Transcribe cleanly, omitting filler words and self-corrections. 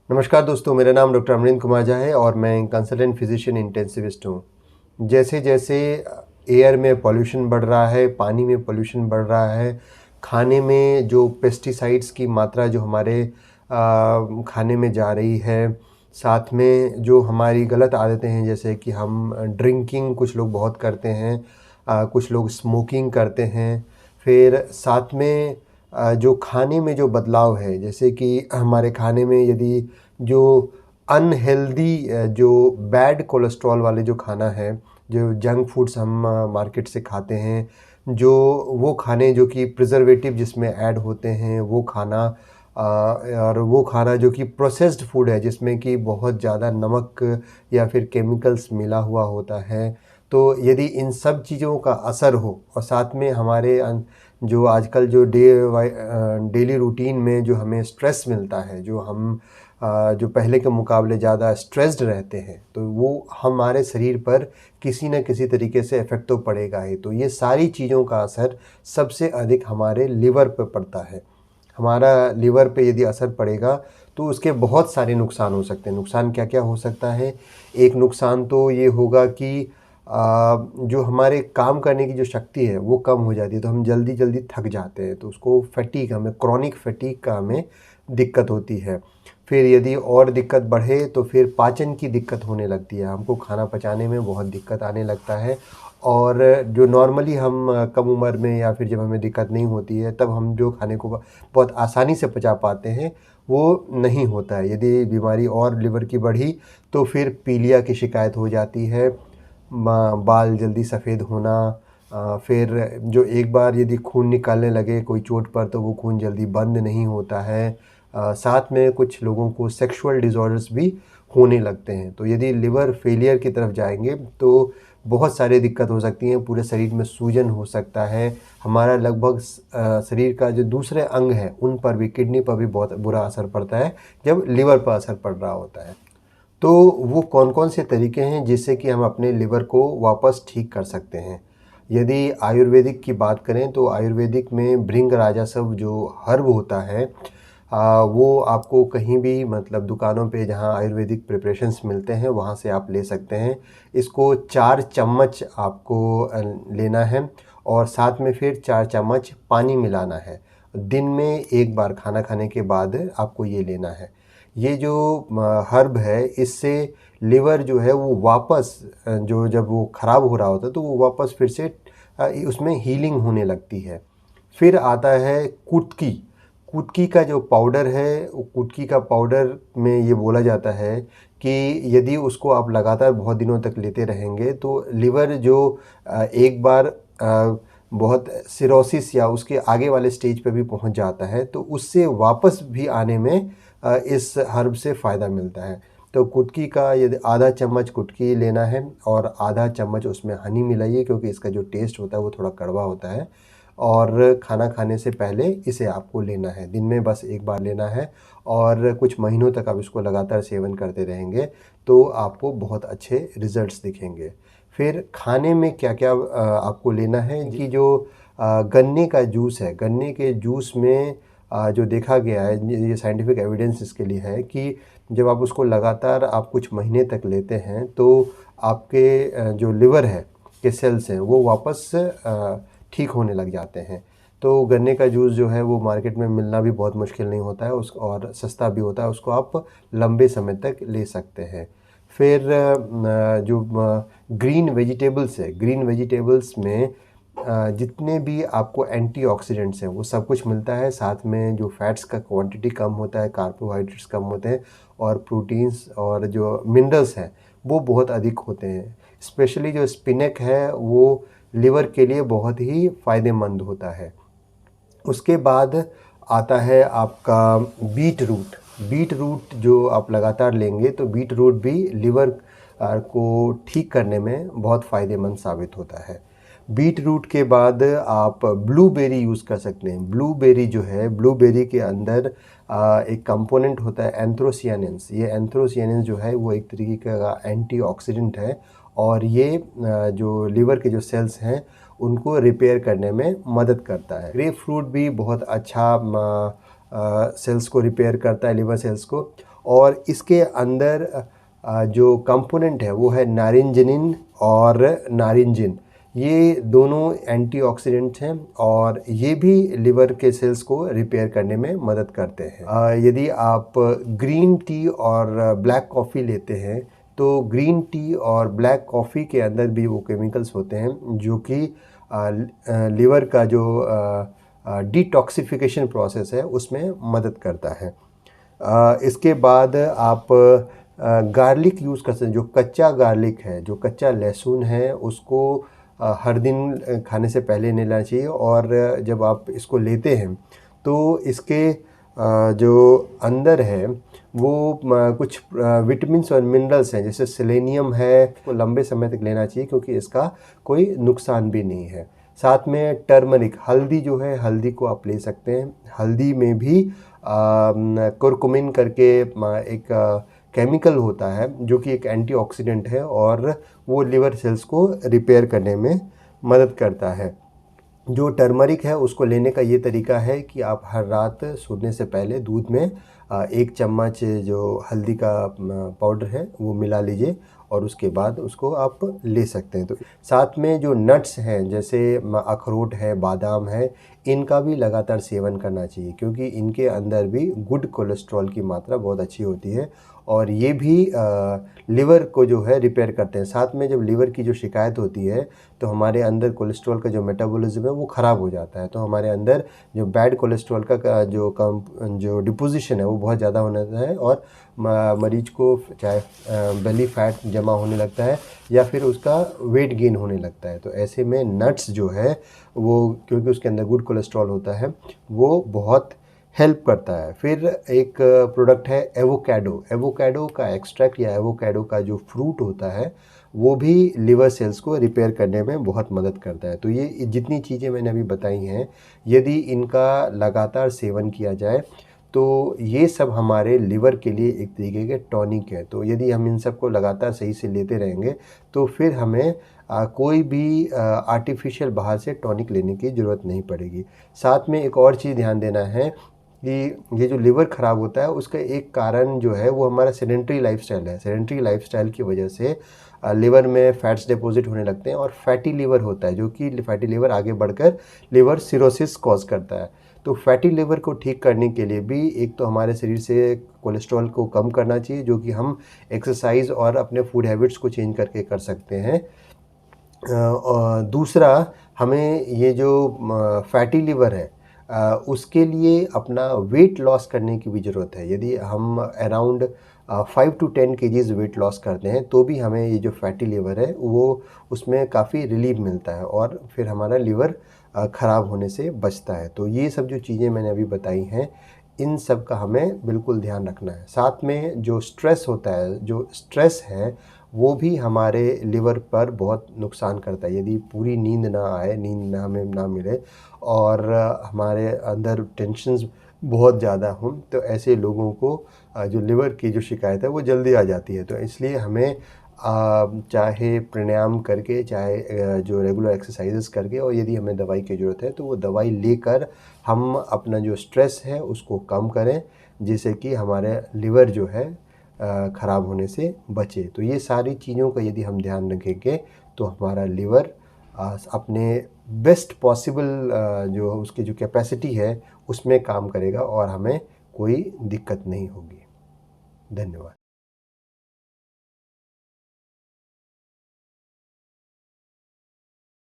नमस्कार दोस्तों, मेरा नाम डॉक्टर अमरिंदर कुमार झा है और मैं कंसल्टेंट फिजिशियन इंटेंसिविस्ट हूँ। जैसे जैसे एयर में पॉल्यूशन बढ़ रहा है, पानी में पॉल्यूशन बढ़ रहा है, खाने में जो पेस्टिसाइड्स की मात्रा जो हमारे खाने में जा रही है, साथ में जो हमारी गलत आदतें हैं जैसे कि हम ड्रिंकिंग कुछ लोग बहुत करते हैं, कुछ लोग स्मोकिंग करते हैं। फिर साथ में जो खाने में जो बदलाव है, जैसे कि हमारे खाने में यदि जो अनहेल्दी जो बैड कोलेस्ट्रॉल वाले जो खाना है, जो जंक फूड्स हम मार्केट से खाते हैं, जो वो खाने जो कि प्रिजर्वेटिव जिसमें ऐड होते हैं वो खाना, और वो खाना जो कि प्रोसेस्ड फूड है जिसमें कि बहुत ज़्यादा नमक या फिर केमिकल्स मिला हुआ होता है। तो यदि इन सब चीज़ों का असर हो और साथ में हमारे जो आजकल जो डेली रूटीन में जो हमें स्ट्रेस मिलता है, जो हम जो पहले के मुकाबले ज़्यादा स्ट्रेस्ड रहते हैं, तो वो हमारे शरीर पर किसी न किसी तरीके से इफ़ेक्ट तो पड़ेगा ही। तो ये सारी चीज़ों का असर सबसे अधिक हमारे लिवर पर पड़ता है। हमारा लिवर पे यदि असर पड़ेगा तो उसके बहुत सारे नुकसान हो सकते हैं। नुकसान क्या-क्या हो सकता है? एक नुकसान तो ये होगा कि जो हमारे काम करने की जो शक्ति है वो कम हो जाती है, तो हम जल्दी-जल्दी थक जाते हैं, तो उसको फटीग, हमें क्रॉनिक फटीग का हमें दिक्कत होती है। फिर यदि और दिक्कत बढ़े तो फिर पाचन की दिक्कत होने लगती है, हमको खाना पचाने में बहुत दिक्कत आने लगता है। और जो नॉर्मली हम कम उम्र में या फिर जब हमें दिक्कत नहीं होती है तब हम जो खाने को बहुत आसानी से पचा पाते हैं वो नहीं होता है। यदि बीमारी और लिवर की बढ़ी तो फिर पीलिया की शिकायत हो जाती है, बाल जल्दी सफ़ेद होना, फिर जो एक बार यदि खून निकालने लगे कोई चोट पर तो वो खून जल्दी बंद नहीं होता है। साथ में कुछ लोगों को सेक्सुअल डिसऑर्डर्स भी होने लगते हैं। तो यदि लिवर फेलियर की तरफ जाएंगे तो बहुत सारी दिक्कत हो सकती हैं, पूरे शरीर में सूजन हो सकता है, हमारा लगभग शरीर का जो दूसरे अंग हैं उन पर भी, किडनी पर भी बहुत बुरा असर पड़ता है जब लिवर पर असर पड़ रहा होता है। तो वो कौन-कौन से तरीके हैं जिससे कि हम अपने लिवर को वापस ठीक कर सकते हैं? यदि आयुर्वेदिक की बात करें तो आयुर्वेदिक में भृंगराजस्व जो हर्ब होता है, वो आपको कहीं भी, मतलब दुकानों पे जहाँ आयुर्वेदिक प्रिपरेशंस मिलते हैं वहाँ से आप ले सकते हैं। इसको 4 चम्मच आपको लेना है और साथ में फिर 4 चम्मच पानी मिलाना है। दिन में 1 बार खाना खाने के बाद आपको ये लेना है। ये जो हर्ब है इससे लिवर जो है वो वापस जो जब वो ख़राब हो रहा होता है तो वो वापस फिर से उसमें हीलिंग होने लगती है। फिर आता है कुटकी। कुटकी का जो पाउडर है, वो कुटकी का पाउडर में ये बोला जाता है कि यदि उसको आप लगातार बहुत दिनों तक लेते रहेंगे तो लिवर जो एक बार बहुत सिरोसिस या उसके आगे वाले स्टेज पे भी पहुंच जाता है तो उससे वापस भी आने में इस हर्ब से फ़ायदा मिलता है। तो कुटकी का यदि आधा चम्मच कुटकी लेना है और आधा चम्मच उसमें हनी मिलाइए, क्योंकि इसका जो टेस्ट होता है वो थोड़ा कड़वा होता है। और खाना खाने से पहले इसे आपको लेना है, दिन में बस 1 बार लेना है और कुछ महीनों तक आप इसको लगातार सेवन करते रहेंगे तो आपको बहुत अच्छे रिज़ल्ट्स दिखेंगे। फिर खाने में क्या-क्या आपको लेना है कि जो गन्ने का जूस है, गन्ने के जूस में जो देखा गया है, ये साइंटिफिक एविडेंस इसके लिए है कि जब आप उसको लगातार आप कुछ महीने तक लेते हैं तो आपके जो लिवर है के सेल्स हैं वो वापस ठीक होने लग जाते हैं। तो गन्ने का जूस जो है वो मार्केट में मिलना भी बहुत मुश्किल नहीं होता है, उस और सस्ता भी होता है, उसको आप लंबे समय तक ले सकते हैं। फिर जो ग्रीन वेजिटेबल्स है, ग्रीन वेजिटेबल्स में जितने भी आपको एंटीऑक्सीडेंट्स हैं वो सब कुछ मिलता है, साथ में जो फैट्स का क्वांटिटी कम होता है, कार्बोहाइड्रेट्स कम होते हैं और प्रोटीन्स और जो मिनरल्स हैं वो बहुत अधिक होते हैं। स्पेशली जो स्पिनक है वो लिवर के लिए बहुत ही फ़ायदेमंद होता है। उसके बाद आता है आपका बीट रूट। बीट रूट जो आप लगातार लेंगे तो बीट रूट भी लिवर को ठीक करने में बहुत फ़ायदेमंद साबित होता है। बीट रूट के बाद आप ब्लूबेरी यूज़ कर सकते हैं। ब्लूबेरी जो है, ब्लूबेरी के अंदर एक कंपोनेंट होता है एंथ्रोसियानिन्स। ये एंथ्रोसियानिन्स जो है वो एक तरीके का एंटीऑक्सीडेंट है और ये जो लिवर के जो सेल्स हैं उनको रिपेयर करने में मदद करता है। ग्रेप फ्रूट भी बहुत अच्छा सेल्स को रिपेयर करता है, लिवर सेल्स को। और इसके अंदर जो कंपोनेंट है वो है नारिंजनिन और नारिंजिन। ये दोनों एंटीऑक्सीडेंट्स हैं और ये भी लिवर के सेल्स को रिपेयर करने में मदद करते हैं। यदि आप ग्रीन टी और ब्लैक कॉफ़ी लेते हैं तो ग्रीन टी और ब्लैक कॉफ़ी के अंदर भी वो केमिकल्स होते हैं जो कि लिवर का जो डिटॉक्सिफिकेशन प्रोसेस है उसमें मदद करता है। इसके बाद आप गार्लिक यूज़ कर सकते हैं। जो कच्चा गार्लिक है, जो कच्चा लहसुन है, उसको हर दिन खाने से पहले नहीं लेना चाहिए और जब आप इसको लेते हैं तो इसके जो अंदर है वो कुछ विटामिन्स और मिनरल्स हैं, जैसे सेलेनियम है, वो लंबे समय तक लेना चाहिए क्योंकि इसका कोई नुकसान भी नहीं है। साथ में टर्मरिक, हल्दी जो है, हल्दी को आप ले सकते हैं। हल्दी में भी कुरकुमिन करके एक केमिकल होता है जो कि एक एंटीऑक्सीडेंट है और वो लिवर सेल्स को रिपेयर करने में मदद करता है। जो टर्मरिक है उसको लेने का ये तरीका है कि आप हर रात सोने से पहले दूध में 1 चम्मच जो हल्दी का पाउडर है वो मिला लीजिए और उसके बाद उसको आप ले सकते हैं। तो साथ में जो नट्स हैं, जैसे अखरोट है, बादाम है, इनका भी लगातार सेवन करना चाहिए क्योंकि इनके अंदर भी गुड कोलेस्ट्रॉल की मात्रा बहुत अच्छी होती है और ये भी लिवर को जो है रिपेयर करते हैं। साथ में जब लिवर की जो शिकायत होती है तो हमारे अंदर कोलेस्ट्रॉल का जो मेटाबॉलिज्म है वो ख़राब हो जाता है, तो हमारे अंदर जो बैड कोलेस्ट्रॉल का जो डिपोजिशन है वो बहुत ज़्यादा होने लगता है और मरीज को चाहे बेली फैट जमा होने लगता है या फिर उसका वेट गेन होने लगता है। तो ऐसे में नट्स जो है वो, क्योंकि उसके अंदर गुड कोलेस्ट्रॉल होता है, वो बहुत हेल्प करता है। फिर एक प्रोडक्ट है एवोकाडो। एवोकाडो का एक्सट्रैक्ट या एवोकाडो का जो फ्रूट होता है वो भी लिवर सेल्स को रिपेयर करने में बहुत मदद करता है। तो ये जितनी चीज़ें मैंने अभी बताई हैं, यदि इनका लगातार सेवन किया जाए तो ये सब हमारे लिवर के लिए एक तरीके के टॉनिक है। तो यदि हम इन सब को लगातार सही से लेते रहेंगे तो फिर हमें कोई भी आर्टिफिशियल बाहर से टॉनिक लेने की ज़रूरत नहीं पड़ेगी। साथ में एक और चीज़ ध्यान देना है कि ये जो लिवर ख़राब होता है उसका एक कारण जो है वो हमारा सेडेंट्री लाइफस्टाइल है। सेडेंट्री लाइफस्टाइल की वजह से लिवर में फैट्स डिपॉजिट होने लगते हैं और फैटी लिवर होता है, जो कि फैटी लिवर आगे बढ़कर लिवर सिरोसिस कॉज करता है। तो फैटी लिवर को ठीक करने के लिए भी एक तो हमारे शरीर से कोलेस्ट्रॉल को कम करना चाहिए, जो कि हम एक्सरसाइज और अपने फूड हैबिट्स को चेंज करके कर सकते हैं। और दूसरा, हमें ये जो फैटी लिवर है उसके लिए अपना वेट लॉस करने की भी ज़रूरत है। यदि हम around 5 to 10 kgs weight loss करते हैं तो भी हमें ये जो फैटी लिवर है वो उसमें काफ़ी रिलीफ मिलता है और फिर हमारा लिवर ख़राब होने से बचता है। तो ये सब जो चीज़ें मैंने अभी बताई हैं, इन सब का हमें बिल्कुल ध्यान रखना है। साथ में जो स्ट्रेस होता है, जो स्ट्रेस है वो भी हमारे लिवर पर बहुत नुकसान करता है। यदि पूरी नींद ना आए, नींद ना हमें ना मिले और हमारे अंदर टेंशन्स बहुत ज़्यादा हों, तो ऐसे लोगों को जो लिवर की जो शिकायत है वो जल्दी आ जाती है। तो इसलिए हमें चाहे प्राणायाम करके, चाहे जो रेगुलर एक्सरसाइजेस करके, और यदि हमें दवाई की ज़रूरत है तो वो दवाई लेकर हम अपना जो स्ट्रेस है उसको कम करें, जिससे कि हमारे लिवर जो है ख़राब होने से बचे। तो ये सारी चीज़ों का यदि हम ध्यान रखेंगे तो हमारा लिवर अपने बेस्ट पॉसिबल जो उसकी जो कैपेसिटी है उसमें काम करेगा और हमें कोई दिक्कत नहीं होगी। धन्यवाद।